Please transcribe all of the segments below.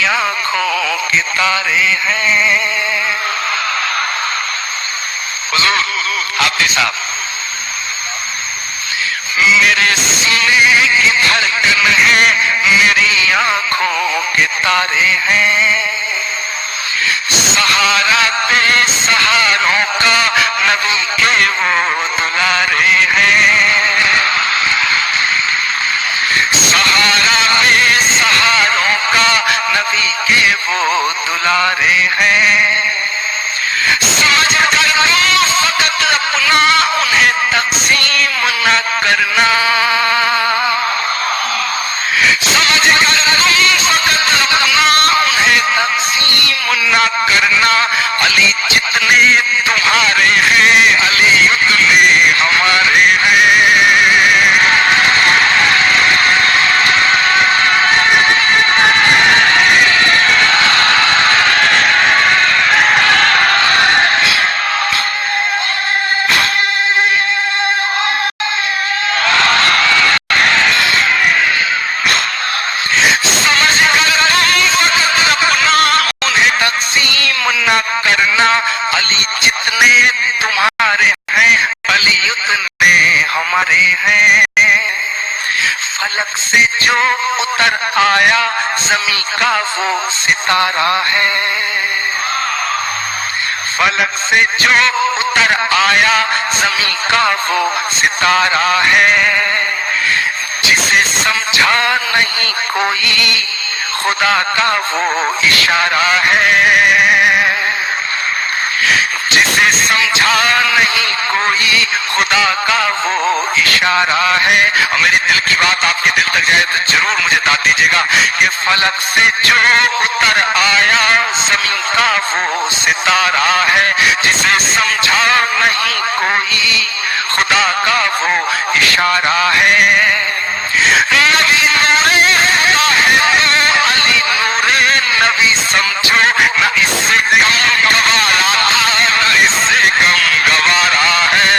آنکھوں کے تارے ہیں. حضور حافظ صاحب میرے سینے کی دھڑکن ہے، میری آنکھوں کے تارے ہیں. سہارا بے سہاروں کا نبی کے وہ دلارے ہیں. سہارا بے سہاروں کا نبی کے وہ دلارے ہیں. سمجھ کر تم فقط اپنا انہیں تقسیم نہ کرنا. سمجھ کر تم فقط اپنا انہیں تقسیم نہ کرنا. علی جتنے تمہارے ہیں علی اتنے ہمارے ہیں. کرنا علی جتنے تمہارے ہیں علی اتنے ہمارے ہیں. فلک سے جو اتر آیا زمین کا وہ ستارہ ہے. فلک سے جو اتر آیا زمین کا وہ ستارہ ہے. جسے سمجھا نہیں کوئی خدا کا وہ اشارہ ہے. جسے سمجھا نہیں کوئی خدا کا وہ اشارہ ہے. اور میری دل کی بات آپ کے دل تک جائے تو ضرور مجھے داد دیجیے گا کہ فلک سے جو اتر آیا زمین کا وہ ستارہ ہے. جسے سمجھا نہیں کوئی خدا کا وہ اشارہ ہے. نبی نورے خدا ہے تو علی نورے نبی سمجھو نہ اس سے کم گوارا تھا نہ اس سے کم گوارا ہے.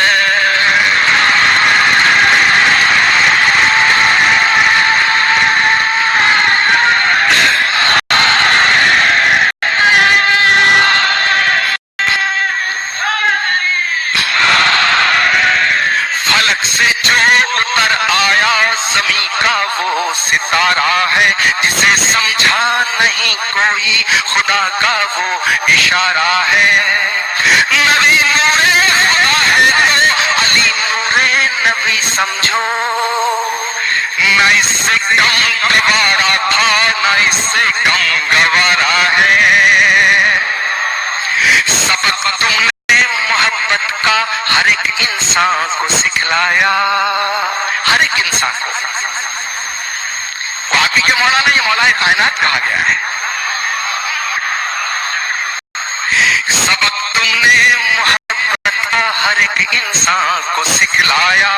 فلک سے جو اتر آیا زمین کا وہ ستارہ ہے. جسے سمجھا نہیں کوئی خدا کا وہ اشارہ ہے. نبی نورے خدا ہے تو علی نورے نبی سمجھو نہ اس سے کم گوارا تھا نہ اس سے کم گوارا ہے. سبق تم نے محبت کا ہر ایک انسان کو سکھلایا. ہر ایک انسان کو. واقعی کے مولانا یہ مولا کائنات کہا گیا ہے. سبق تم نے محبت کا ہر ایک انسان کو سکھلایا.